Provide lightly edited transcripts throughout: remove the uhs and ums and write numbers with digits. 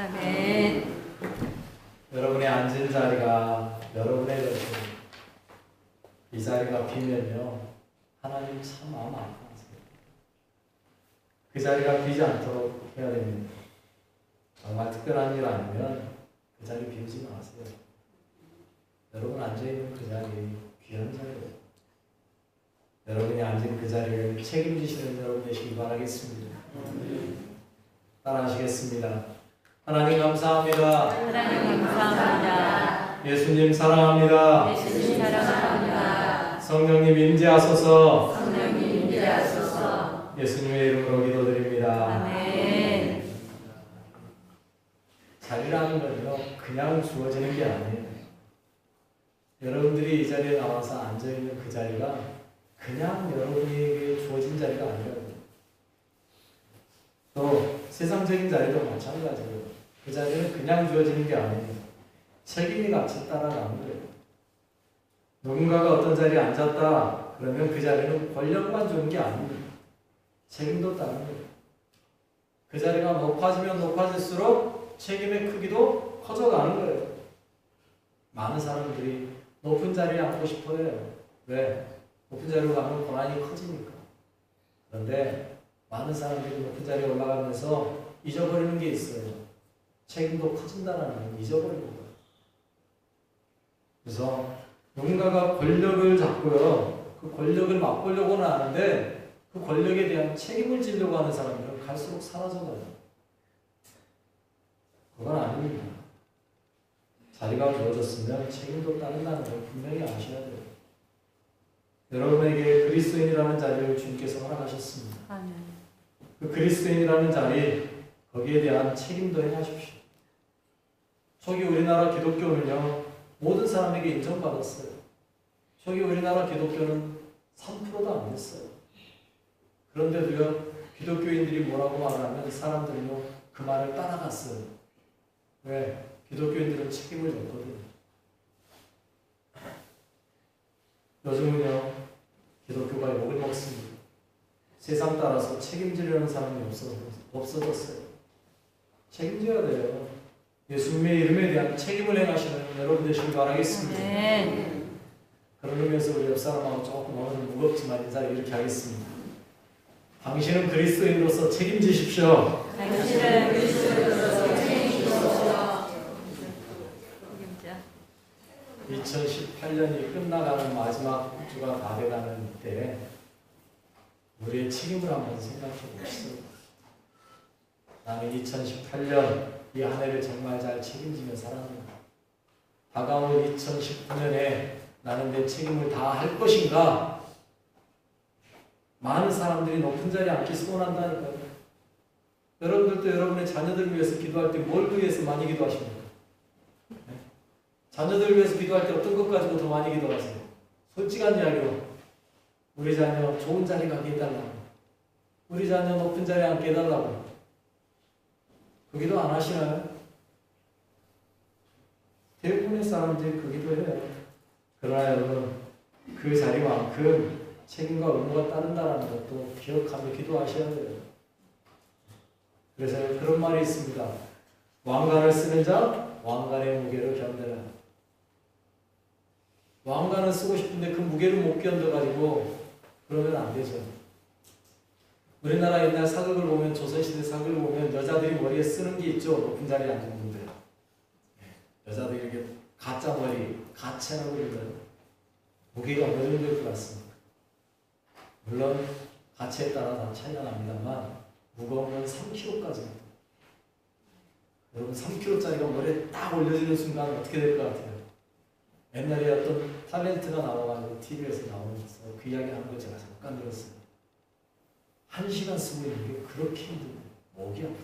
아멘. 여러분의 앉은 자리가 여러분의 것이 이 자리가 비면요 하나님 참 마음 아파하세요. 그 자리가 비지 않도록 해야 됩니다. 정말 특별한 일 아니면 그 자리 비우지 마세요. 여러분 앉아있는 그 자리 귀한 자리예요. 여러분이 앉은 그 자리를 책임지시는 여러분 되시길 바라겠습니다. 따라하시겠습니다. 하나님 감사합니다. 하나님 감사합니다. 예수님 사랑합니다. 예수님 사랑합니다. 성령님 임재하소서. 성령님 임재하소서. 예수님의 이름으로 기도드립니다. 아멘. 자리라는 건요 그냥 주어지는 게 아니에요. 여러분들이 이 자리에 나와서 앉아있는 그 자리가 그냥 여러분에게 주어진 자리가 아니라고요. 또 세상적인 자리도 마찬가지예요. 그 자리는 그냥 주어지는 게 아니에요. 책임이 같이 따라가는 거예요. 누군가가 어떤 자리에 앉았다 그러면 그 자리는 권력만 주는 게 아닙니다. 책임도 따르는 거예요. 그 자리가 높아지면 높아질수록 책임의 크기도 커져가는 거예요. 많은 사람들이 높은 자리에 앉고 싶어 해요. 왜? 높은 자리로 가면 권한이 커지니까. 그런데 많은 사람들이 높은 자리에 올라가면서 잊어버리는 게 있어요. 책임도 커진다는 걸 잊어버리는 거예요. 그래서 누군가가 권력을 잡고요. 그 권력을 맛보려고는 하는데 그 권력에 대한 책임을 지려고 하는 사람들은 갈수록 사라져가요. 그건 아닙니다. 자리가 주어졌으면 책임도 따른다는 걸 분명히 아셔야 돼요. 여러분에게 그리스도인이라는 자리를 주님께서 허락하셨습니다. 아멘. 그 그리스도인이라는 자리, 거기에 대한 책임도 행하십시오. 초기 우리나라 기독교는요, 모든 사람에게 인정받았어요. 초기 우리나라 기독교는 3%도 안 됐어요. 그런데도요, 기독교인들이 뭐라고 말하면 사람들은요, 그 말을 따라갔어요. 왜? 기독교인들은 책임을 졌거든요. 요즘은요, 기독교가 욕을 먹습니다. 세상 따라서 책임지려는 사람이 없어졌어요. 책임져야 돼요. 예수님의 이름에 대한 책임을 행하시는 여러분 되시길 바라겠습니다. 아멘. 그런 의미에서 우리 옆 사람하고 조금 오늘은 무겁지만 인사를 이렇게 하겠습니다. 당신은 그리스도인으로서 책임지십시오. 당신은 그리스도로서 책임지십시오. 2018년이 끝나가는 마지막 주가 다 돼가는 때 우리의 책임을 한번 생각해 봅시다. 나는 2018년 이 한 해를 정말 잘 책임지며 살았는가? 다가올 2019년에 나는 내 책임을 다 할 것인가? 많은 사람들이 높은 자리에 앉기 소원한다니까요. 여러분들도 여러분의 자녀들을 위해서 기도할 때 뭘 위해서 많이 기도하십니까? 네? 자녀들을 위해서 기도할 때 어떤 것 가지고 더 많이 기도하세요? 솔직한 이야기로 우리 자녀 좋은 자리 가게 해달라고, 우리 자녀 높은 자리에 앉게 해달라고 그 기도 안 하시나요? 대부분의 사람들이 그 기도해요. 그러나 여러분 그 자리만큼 책임과 의무가 따른다는 것도 기억하며 기도하셔야 돼요. 그래서 그런 말이 있습니다. 왕관을 쓰는 자 왕관의 무게를 견뎌라. 왕관을 쓰고 싶은데 그 무게를 못 견뎌가지고 그러면 안 되죠. 우리나라 옛날 사극을 보면, 조선시대 사극을 보면 여자들이 머리에 쓰는 게 있죠. 높은 자리에 앉은 분들. 여자들이 이렇게 가짜 머리, 가채라고 그러거든요. 무게가 어느 정도일 것 같습니다. 물론 가채에 따라 다 차이가 납니다만 무거운 건 3kg까지입니다. 여러분 3kg짜리가 머리에 딱 올려지는 순간 어떻게 될 것 같아요? 옛날에 어떤 탤런트가 나와가지고 TV에서 나오면서 그 이야기 하는 거 제가 잠깐 들었어요. 1시간 쓰고 있는 게 그렇게 힘들고 목이 아프다.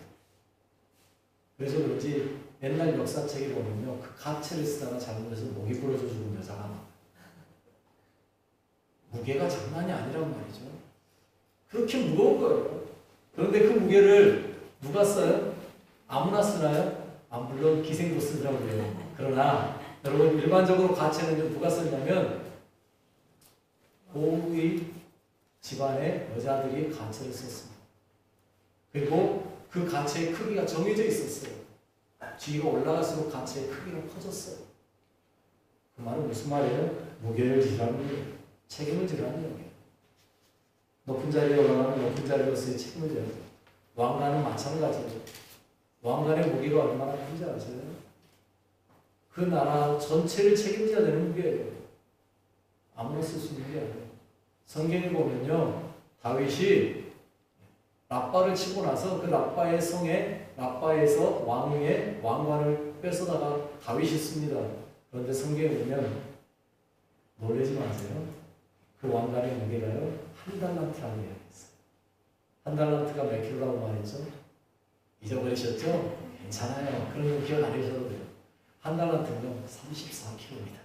그래서 그런지 옛날 역사책에 보면요, 그 가채를 쓰다가 잘못해서 목이 부러져 죽은 여자가 나와요. 무게가 장난이 아니란 말이죠. 그렇게 무거운 거예요. 그런데 그 무게를 누가 써요? 아무나 쓰나요? 물론 기생도 쓰더라고요. 그러나 여러분 일반적으로 가채는 누가 썼냐면 고위 집안의 여자들이 가채를 썼습니다. 그리고 그 가채의 크기가 정해져 있었어요. 지위가 올라갈수록 가치의 크기가 커졌어요. 그 말은 무슨 말이에요? 무게를 지라는 거예요. 책임을 지라는 거예요. 높은 자리에 올라가면 높은 자리로서의 책임을 져야 돼요. 왕관은 마찬가지죠. 왕관의 무게가 얼마나 큰지 아세요? 그 나라 전체를 책임져야 되는 무게예요. 아무나 쓸 수 있는 게 아니에요. 성경에 보면요, 다윗이 라빠를 치고 나서 그 라빠의 성에 라빠에서 왕의 왕관을 뺏어다가 다윗이 씁니다. 그런데 성경에 보면 놀라지 마세요. 그 왕관의 무게가요, 한 달란트라고 이야기했어요. 한 달란트가 몇 킬로라고 말했죠? 잊어버리셨죠? 괜찮아요. 그런 거 기억 안 하셔도 돼요. 한 달란트는요, 34킬로입니다.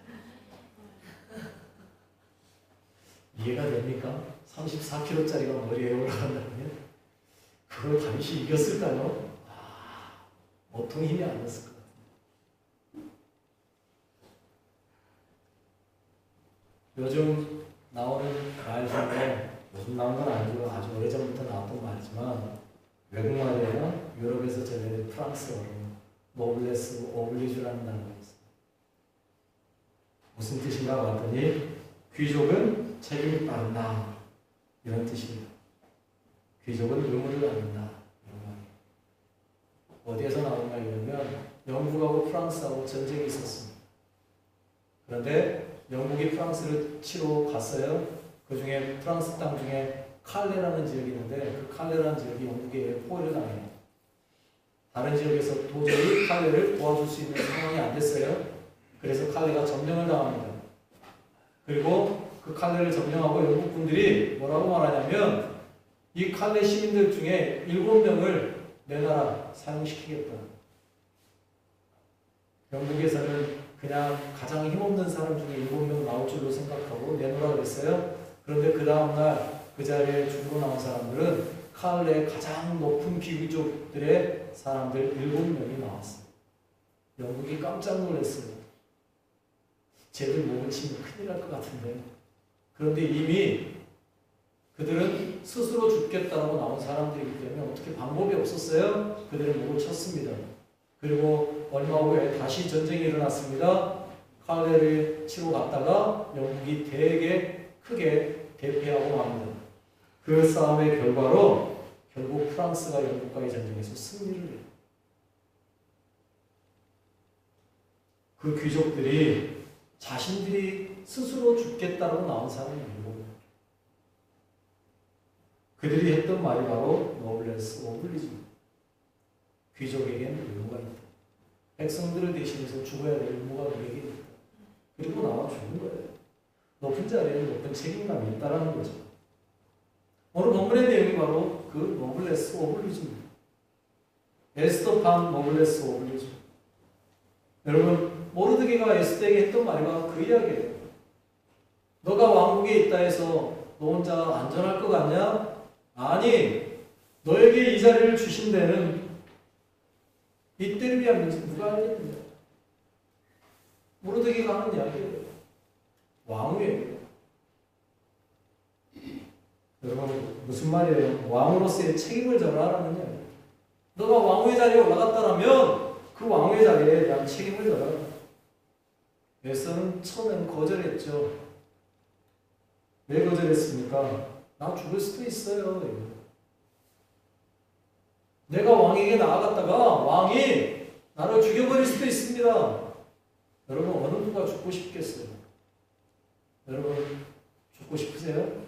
이해가 됩니까? 34킬로짜리가 머리에 올라간다면 그걸 다윗이 이겼을까요? 보통 힘이 안 났을 것 같아요. 요즘 나오는 말 중에, 요즘 나온 건 아니고 아주 오래전부터 나왔던 말이지만 외국말이에요. 유럽에서 전해진 프랑스어로 노블레스 오블리주라는 단어가 있어요. 무슨 뜻인가 봤더니 귀족은 책임을 따른다, 이런 뜻입니다. 귀족은 의무를 갖는다, 이런 말이에요. 어디에서 나오냐 이러면 영국하고 프랑스하고 전쟁이 있었습니다. 그런데 영국이 프랑스를 치러 갔어요. 그 중에 프랑스 땅 중에 칼레라는 지역이 있는데 그 칼레라는 지역이 영국에 포위를 당해요. 다른 지역에서 도저히 칼레를 도와줄 수 있는 상황이 안 됐어요. 그래서 칼레가 점령을 당합니다. 그리고 그 칼레를 점령하고 영국 분들이 뭐라고 말하냐면 이 칼레 시민들 중에 7명을 내 나라 사용시키겠다. 영국에서는 그냥 가장 힘없는 사람 중에 7명 나올 줄로 생각하고 내놓으라 그랬어요. 그런데 그 다음날 그 자리에 죽고 나온 사람들은 칼레 가장 높은 비귀족들의 사람들 7명이 나왔어요. 영국이 깜짝 놀랐어요. 쟤들 목을 치면 큰일 날 것 같은데. 그런데 이미 그들은 스스로 죽겠다라고 나온 사람들이기 때문에 어떻게 방법이 없었어요. 그들은 목을 쳤습니다. 그리고 얼마 후에 다시 전쟁이 일어났습니다. 칼레를 치러 갔다가 영국이 되게 크게 대패하고 맙니다. 그 싸움의 결과로 결국 프랑스가 영국과의 전쟁에서 승리를 해요. 그 귀족들이 자신들이 스스로 죽겠다고 나온 사람이 아니고 그들이 했던 말이 바로 노블레스 오블리주입니다. 귀족에게는 의무가 있다. 백성들을 대신해서 죽어야 될 의무가 그에게 있다. 그리고 나와 죽는 거예요. 높은 자리에는 높은 책임감이 있다는 거죠. 오늘 본문의 내용이 바로 그 노블레스 오블리주입니다. 에스더판 노블레스 오블리주. 여러분, 모르드게가 에스더에게 했던 말이 바로 그 이야기예요. 너가 왕국에 있다 해서 너 혼자 안전할 것 같냐? 아니, 너에게 이 자리를 주신 데는 이때를 위한 문제 누가 알겠느냐? 모르드게가 하는 이야기예요. 왕후예요. 여러분, 무슨 말이에요? 왕으로서의 책임을 져라라는 이야기예요. 너가 왕후의 자리에 올라갔다라면 그 왕후의 자리에 대한 책임을 져라. 에스더는 처음엔 거절했죠. 왜 거절했습니까? 나 죽을 수도 있어요. 내가 왕에게 나아갔다가 왕이 나를 죽여버릴 수도 있습니다. 여러분, 어느 누가 죽고 싶겠어요? 여러분, 죽고 싶으세요?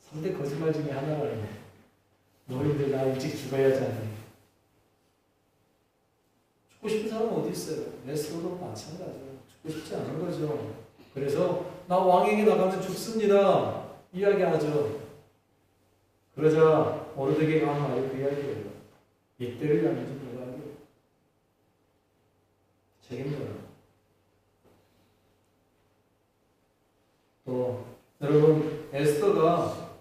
3대 거짓말 중에 하나가 너희들 나 일찍 죽어야지 하는. 죽고 싶은 사람은 어디 있어요? 에스더도 마찬가지예요. 죽고 싶지 않은 거죠. 그래서 나 왕에게 나가면 죽습니다. 이야기하죠. 그러자 모르드게가 한 말이 그 이야기예요. 이때를 위한 문제 누가 알게요? 책임져라. 또 여러분, 에스더가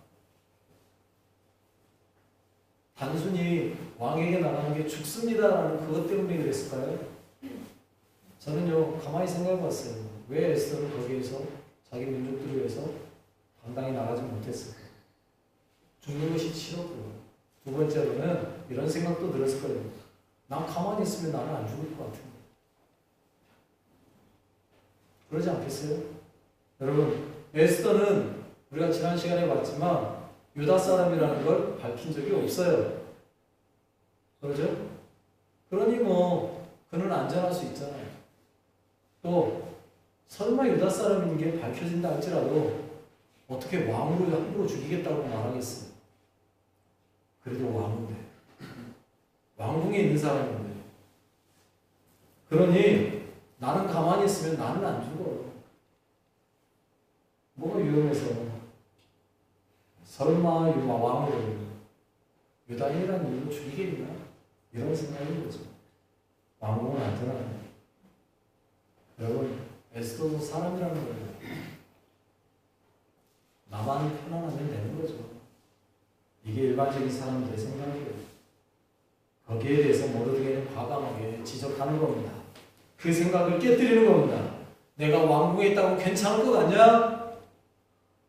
단순히 왕에게 나가는 게 죽습니다라는 그것 때문에 그랬을까요? 저는요, 가만히 생각해 봤어요. 왜 에스더는 거기에서 자기 민족들을 위해서 당당히 나가지 못했을까? 죽는 것이 싫었고요. 두 번째로는 이런 생각도 들었을 거예요. 난 가만히 있으면 나는 안 죽을 것 같은데. 그러지 않겠어요? 여러분, 에스더는 우리가 지난 시간에 봤지만 유다 사람이라는 걸 밝힌 적이 없어요. 그러죠? 그러니 뭐 그는 안전할 수 있잖아요. 또 설마 유다 사람인 게 밝혀진다 할지라도 어떻게 왕으로 함부로 죽이겠다고 말하겠어요? 그래도 왕인데, 왕궁에 있는 사람인데. 그러니 나는 가만히 있으면 나는 안 죽어. 뭐가 위험해서 설마 왕을 유다인이라는 이유로 죽이겠나? 이런 생각인 거죠. 왕궁은 안전하네. 여러분, 에스더도 사람이라는 거예요. 나만 편안하면 되는 거죠. 이게 일반적인 사람들의 생각이에요. 거기에 대해서 모르드게는 과감하게 지적하는 겁니다. 그 생각을 깨뜨리는 겁니다. 내가 왕궁에 있다고 괜찮을 것 같냐?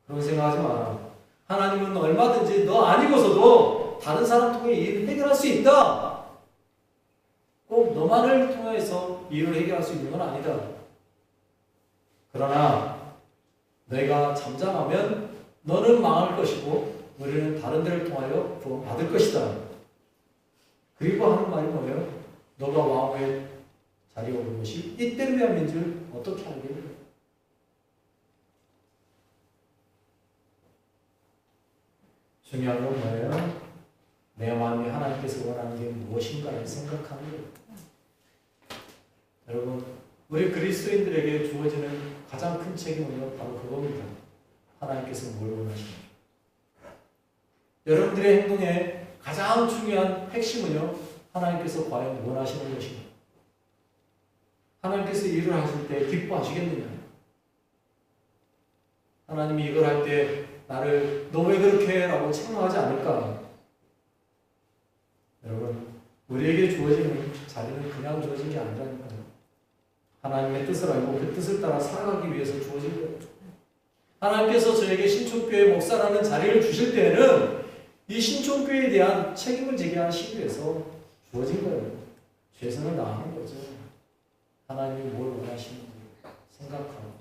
그런 생각하지 마라. 하나님은 얼마든지 너 아니고서도 다른 사람 통해 일을 해결할 수 있다. 꼭 너만을 통해서 일을 해결할 수 있는 건 아니다. 그러나 너희가 잠잠하면 너는 망할 것이고 우리는 다른 데를 통하여 구원받을 것이다. 그리고 하는 말이 뭐예요? 너가 왕후의 자리에 오른 것이 이때를 위함인 줄 어떻게 알겠냐? 중요한 건 뭐예요? 내 마음이 하나님께서 원하는 게 무엇인가를 생각하는 거예요. 여러분, 우리 그리스도인들에게 주어지는 가장 큰 책임은 바로 그겁니다. 하나님께서 뭘 원하시는가? 여러분들의 행동에 가장 중요한 핵심은요, 하나님께서 과연 원하시는 것인가? 하나님께서 일을 하실 때 기뻐하시겠느냐? 하나님이 이걸 할 때 나를 너 왜 그렇게 해? 라고 책망하지 않을까? 여러분, 우리에게 주어지는 자리는 그냥 주어진 게 아니라니까요. 하나님의 뜻을 알고 그 뜻을 따라 살아가기 위해서 주어진 거예요. 하나님께서 저에게 신촌교회 목사라는 자리를 주실 때에는 이 신촌교회에 대한 책임을 지게 하시기 위해서 주어진 거예요. 최선을 다하는 거죠. 하나님이 뭘 원하시는지 생각하고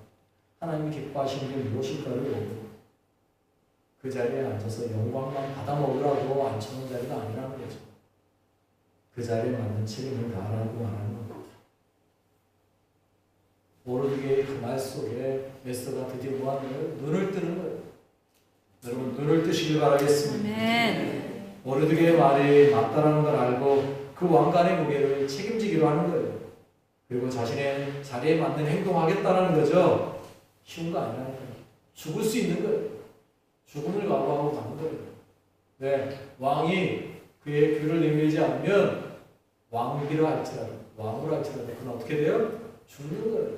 하나님이 기뻐하시는 게 무엇일까를 보고 그 자리에 앉아서 영광만 받아먹으라고 앉혀놓은 자리가 아니라는 거죠. 그 자리에 맞는 책임을 다하라고 말하는 겁니다. 모르드게의 그 말 속에 에스더가 드디어 뭐 하는 거예요? 눈을 뜨는 거예요. 여러분, 눈을 뜨시길 바라겠습니다. 아멘. 모르드게의 말이 맞다라는 걸 알고 그 왕관의 무게를 책임지기로 하는 거예요. 그리고 자신의 자리에 맞는 행동하겠다는 거죠. 쉬운 거 아니라는 거예요. 죽을 수 있는 거예요. 죽음을 각오하고 가는 거예요. 네, 왕이 그의 귀를 내밀지 않으면 왕위기를 할지라도 왕으로 할지라도 그는 어떻게 돼요? 죽는 거예요.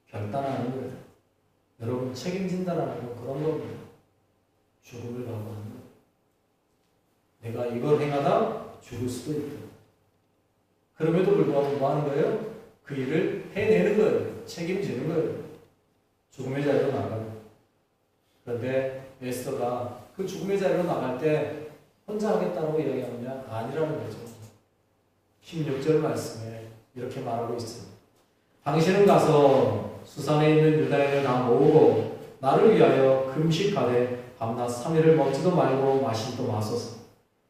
결단하는 거예요. 여러분, 책임진다라는 건 그런 겁니다. 죽음을 각오하는 거예요. 내가 이걸 행하다 죽을 수도 있다. 그럼에도 불구하고 뭐 하는 거예요? 그 일을 해내는 거예요. 책임지는 거예요. 죽음의 자리로 나가요. 그런데 에스더가 그 죽음의 자리로 나갈 때 혼자 하겠다고 이야기하느냐? 아니라는 거죠. 16절 말씀에 이렇게 말하고 있습니다. 당신은 가서 수산에 있는 유다인을 다 모으고 나를 위하여 금식하되 밤낮 3일을 먹지도 말고 마시지도 마소서.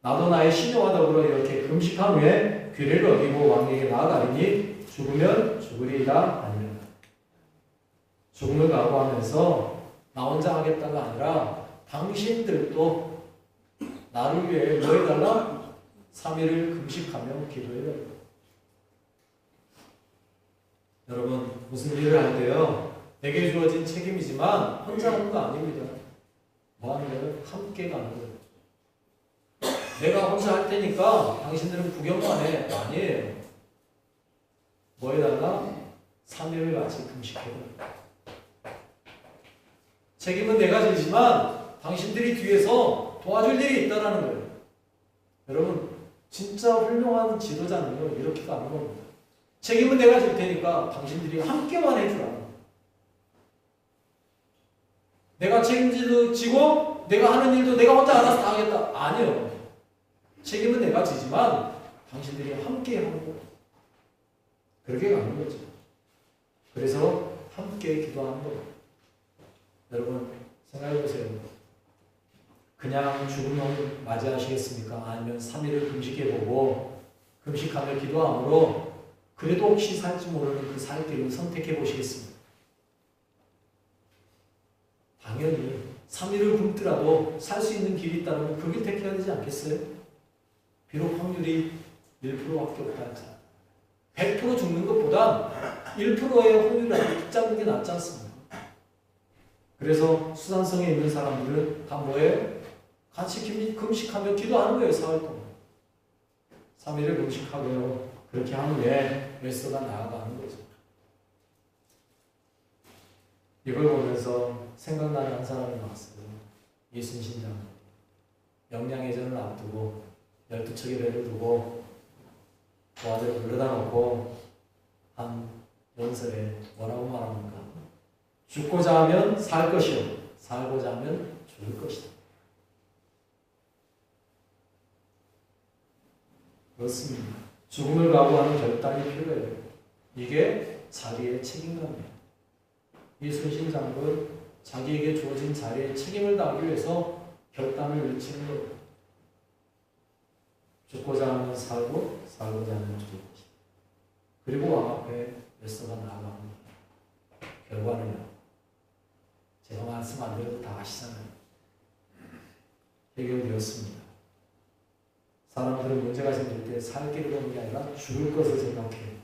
나도 나의 신녀와 더불어 이렇게 금식한 후에 귀를 어기고 왕에게 나아가리니 죽으면 죽으리이다 아니라. 죽음을 각오하면서 나 혼자 하겠다가 아니라 당신들도 나를 위해 뭐 해달라? 3일을 금식하며 기도해요. 여러분, 무슨 일을 할 때요, 내게 주어진 책임이지만 혼자 하는 거 아닙니다. 뭐 하는 거예요? 함께 가는 거예요. 내가 혼자 할 테니까 당신들은 구경만 해. 아니에요. 뭐 해달라? 3일을 같이 금식해요. 책임은 내가 지지만 당신들이 뒤에서 도와줄 일이 있다는 거예요. 여러분, 진짜 훌륭한 지도자는요, 이렇게 가는 겁니다. 책임은 내가 질 테니까 당신들이 함께만 해주라. 내가 책임지고 지고 내가 하는 일도 내가 혼자 알아서 다 하겠다. 아니요. 책임은 내가 지지만 당신들이 함께 하는 거. 그렇게 가는 거죠. 그래서 함께 기도하는 거예요. 여러분 생각해 보세요. 그냥 죽음을 맞이하시겠습니까? 아니면 3일을 금식해보고 금식하며 기도함으로 그래도 혹시 살지 모르는 그 살 길을 선택해 보시겠습니까? 당연히 3일을 굶더라도 살 수 있는 길이 있다면 그 길 택해야 되지 않겠어요? 비록 확률이 1%밖에 없다. 100% 죽는 것보다 1%의 확률을 붙잡는 게 낫지 않습니까? 그래서 수산성에 있는 사람들은 다 뭐예요? 같이 금식하며 기도하는 거예요. 사흘 동안. 3일을 금식하고요. 그렇게 한 후에 웨스터가 나아가는 거죠. 이걸 보면서 생각나는 한 사람이 나왔어요. 이순신장. 영양회전을 앞두고 12척의 배를 두고 부하들을 불러다 놓고 한 연설에 뭐라고 말합니까? 죽고자 하면 살 것이요 살고자 하면 죽을 것이다. 그렇습니다. 죽음을 각오하는 결단이 필요해요. 이게 자리의 책임감이에요. 이순신장군 자기에게 주어진 자리에 책임을 다하기 위해서 결단을 외치는 거예요. 죽고자 하면 살고 살고자 하면 죽을 것이다. 그리고 왕 앞에 웨스터가 나아갑니다. 결과는요. 제가 말씀 안 드려도 다 아시잖아요. 해결되었습니다. 사람들은 문제가 생길 때 살 길을 보는 게 아니라 죽을 것을 생각해요.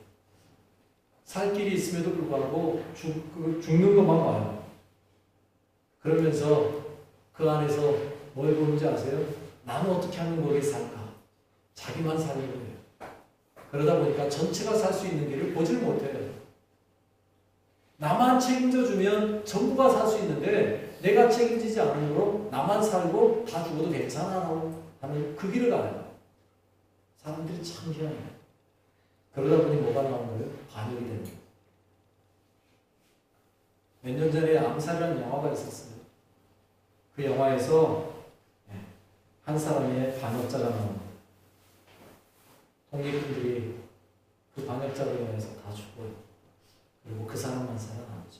살 길이 있음에도 불구하고 죽는 것만 봐요. 그러면서 그 안에서 뭘 보는지 아세요? 나는 어떻게 하면 거기에 살까? 자기만 사는 거예요. 그러다 보니까 전체가 살 수 있는 길을 보질 못해요. 나만 책임져주면 전부가 살 수 있는데 내가 책임지지 않으므로 나만 살고 다 죽어도 괜찮아 하는 그 길을 가요. 사람들이 참 희한해요. 그러다 보니 뭐가 나오는 거예요? 반역이 되는 거예요. 몇 년 전에 암살이라는 영화가 있었어요. 그 영화에서 한 사람의 반역자가 나옵니다. 독립군들이 그 반역자로 인해서 다 죽어요. 그리고 그 사람만 살아남죠.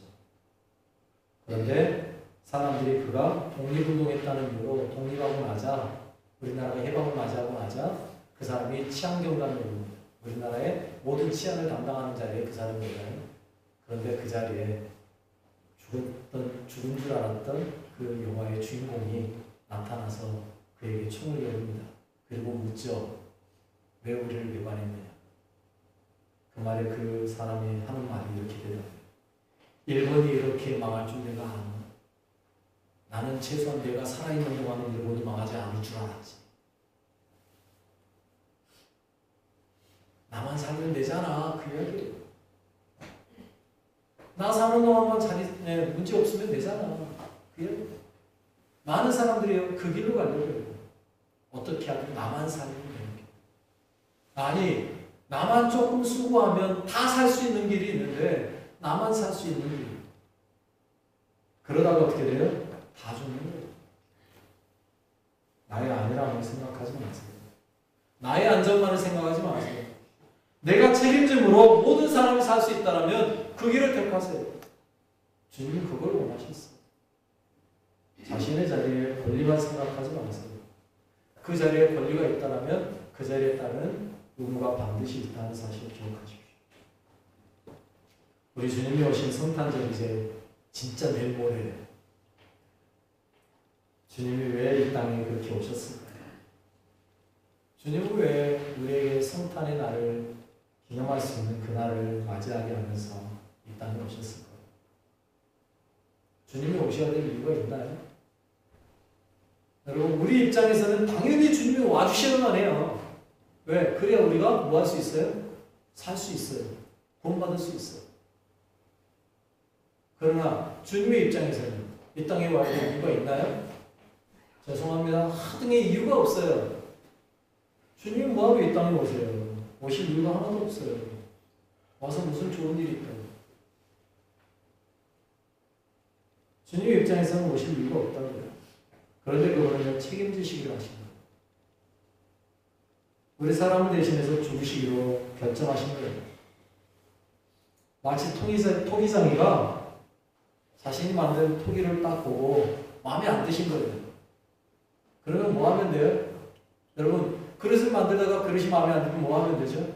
그런데 사람들이 그가 독립운동했다는 이유로 독립하고 나자 우리나라가 해방을 맞이하고 나자 그 사람이 치안경관으로 우리나라의 모든 치안을 담당하는 자리에 그 사람이 있잖아요. 그런데 그 자리에 죽은 줄 알았던 그 영화의 주인공이 나타나서 그에게 총을 열립니다. 그리고 묻죠. 왜 우리를 배반했느냐. 그 말에 그 사람이 하는 말이 이렇게 되더라고요. 일본이 이렇게 망할 줄 내가 아나. 나는 최소한 내가 살아있는 동안은 일본이 망하지 않을 줄 알았지. 나만 살면 되잖아. 그 이야기예요. 나 사는 동안만 문제 없으면 되잖아. 그 이야기예요. 많은 사람들이 그 길로 가려고 해요. 어떻게 하든 나만 살면 되는 게. 아니, 나만 조금 수고하면 다 살 수 있는 길이 있는데 나만 살 수 있는 길. 그러다가 어떻게 돼요? 다 죽는 거예요. 나의 아니라고 생각하지 마세요. 나의 안전만을 생각하지 마세요. 내가 책임짐으로 모든 사람이 살 수 있다면 그 길을 택하세요. 주님은 그걸 원하셨어요. 자신의 자리에 권리만 생각하지 마세요. 그 자리에 권리가 있다면 그 자리에 따른 의무가 반드시 있다는 사실을 기억하십시오. 우리 주님이 오신 성탄절 이제 진짜 내일 모레예요. 주님이 왜 이 땅에 그렇게 오셨을까요? 주님은 왜 우리에게 성탄의 날을 기념할 수 있는 그날을 맞이하게 하면서 이 땅에 오셨을까요? 주님이 오셔야 될 이유가 있나요? 여러분, 우리 입장에서는 당연히 주님이 와주셔야만 해요. 왜? 그래야 우리가 뭐 할 수 있어요? 살 수 있어요. 구원받을 수 있어요. 그러나 주님의 입장에서는 이 땅에 와야 될 이유가 있나요? 죄송합니다. 하등의 이유가 없어요. 주님은 뭐하고 이 땅에 오세요? 오실 이유가 하나도 없어요. 와서 무슨 좋은 일이 있다고. 주님의 입장에서는 오실 이유가 없다고요. 그런데 그거는 책임지시기로 하신 거예요. 우리 사람을 대신해서 죽으시기로 결정하신 거예요. 마치 토기장이가 자신이 만든 토기를 딱 보고 마음에 안 드신 거예요. 그러면 뭐 하면 돼요? 여러분, 그릇을 만들다가 그릇이 마음에 안 들면 뭐 하면 되죠?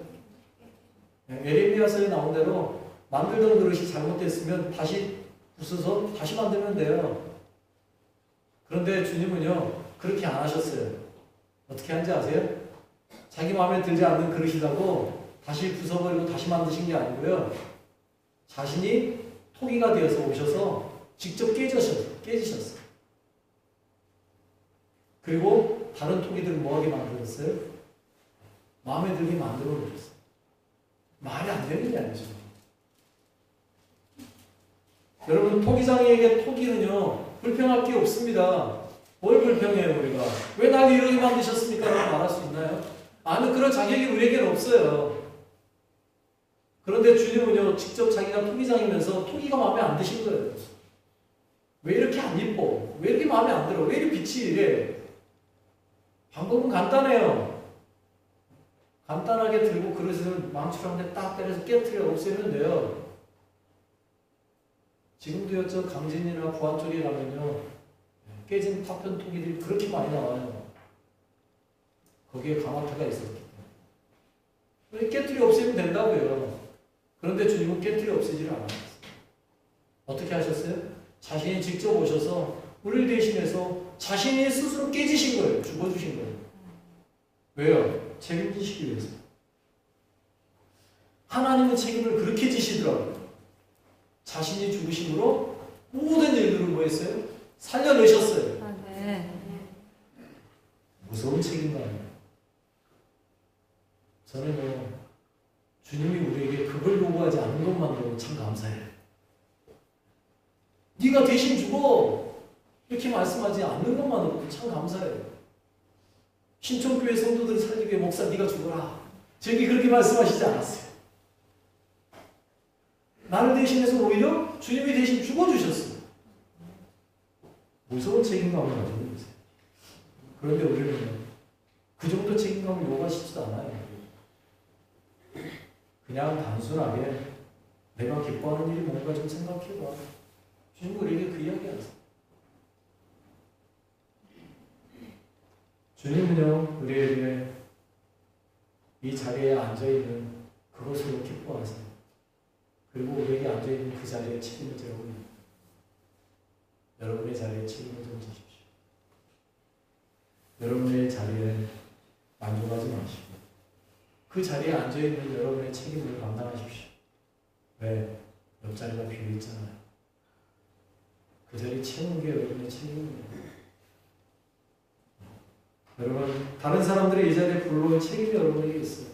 에레미야서에 나온 대로 만들던 그릇이 잘못됐으면 다시 부숴서 다시 만들면 돼요. 그런데 주님은요, 그렇게 안 하셨어요. 어떻게 하는지 아세요? 자기 마음에 들지 않는 그릇이라고 다시 부숴버리고 다시 만드신 게 아니고요. 자신이 토기가 되어서 오셔서 직접 깨지셨어요. 그리고 다른 토기들을 뭐하게 만들었어요? 마음에 들게 만들어 놓으셨어요. 말이 안 되는 게 아니죠. 여러분, 토기장이에게 토기는요, 불평할 게 없습니다. 뭘 불평해요, 우리가? 왜 날 이렇게 만드셨습니까? 라고 말할 수 있나요? 아는 그런 자격이 우리에게는 없어요. 그런데 주님은요, 직접 자기가 토기장이면서 토기가 마음에 안 드신 거예요. 왜 이렇게 안 이뻐? 왜 이렇게 마음에 안 들어? 왜 이렇게 빛이 이래? 방법은 간단해요. 간단하게 들고 그릇을 망치로 한 대 딱 때려서 깨트려 없애면 돼요. 지금도요, 저 강진이나 부안 쪽에 가면요, 깨진 파편 토기들이 그렇게 많이 나와요. 거기에 강화태가 있었기 때문에. 깨트려 없애면 된다고요. 그런데 주님은 깨트려 없애지를 않았어요. 어떻게 하셨어요? 자신이 직접 오셔서 우리를 대신해서 자신이 스스로 깨지신 거예요. 죽어주신 거예요. 왜요? 책임지시기 위해서. 하나님은 책임을 그렇게 지시더라고요. 자신이 죽으심으로 모든 일들을 뭐 했어요? 살려내셨어요. 아, 네. 무서운 책임감이에요. 저는요, 주님이 우리에게 그걸 요구하지 않은 것만으로 참 감사해요. 네가 대신 죽어! 이렇게 말씀하지 않는 것만으로도 참 감사해요. 신촌교회 성도들을 살리기 위해 목사 네가 죽어라. 저에게 그렇게 말씀하시지 않았어요. 나를 대신해서 오히려 주님이 대신 죽어주셨어요. 무서운 책임감을 가지고 있어요. 그런데 우리는 그 정도 책임감을 요구하시지도 않아요. 그냥 단순하게 내가 기뻐하는 일이 뭔가 좀 생각해봐. 주님 우리에게 그 이야기 하세요. 주님은요, 우리에게 이 자리에 앉아있는 그것으로 기뻐하세요. 그리고 우리에게 앉아있는 그 자리에 책임을 지라고 합니다. 여러분의 자리에 책임을 좀 지십시오. 여러분의 자리에 만족하지 마시고 그 자리에 앉아있는 여러분의 책임을 감당하십시오. 왜? 옆자리가 비어있잖아요. 그 자리 채우는 게 여러분의 책임입니다. 여러분, 다른 사람들이 이 자리에 불러온 책임이 여러분에게 있어요.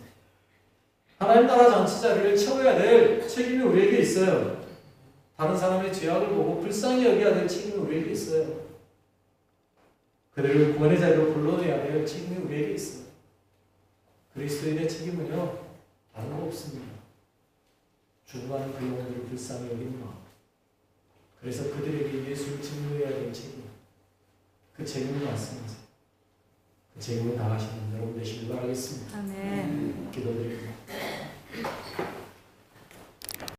하나님 나라 잔치 자리를 채워야 될 책임이 우리에게 있어요. 다른 사람의 죄악을 보고 불쌍히 여겨야 될 책임이 우리에게 있어요. 그들을 구원의 자리로 불러내야 될 책임이 우리에게 있어요. 그리스도인의 책임은요, 다른 거 없습니다. 죽어가는 그 영혼들을 불쌍히 여기는 마음. 그래서 그들에게 예수를 증거해야 될 책임. 그 책임을 말씀하세요. 그 책임을 다하시는 여러분 되시길 바라겠습니다. 아멘. 기도드립니다.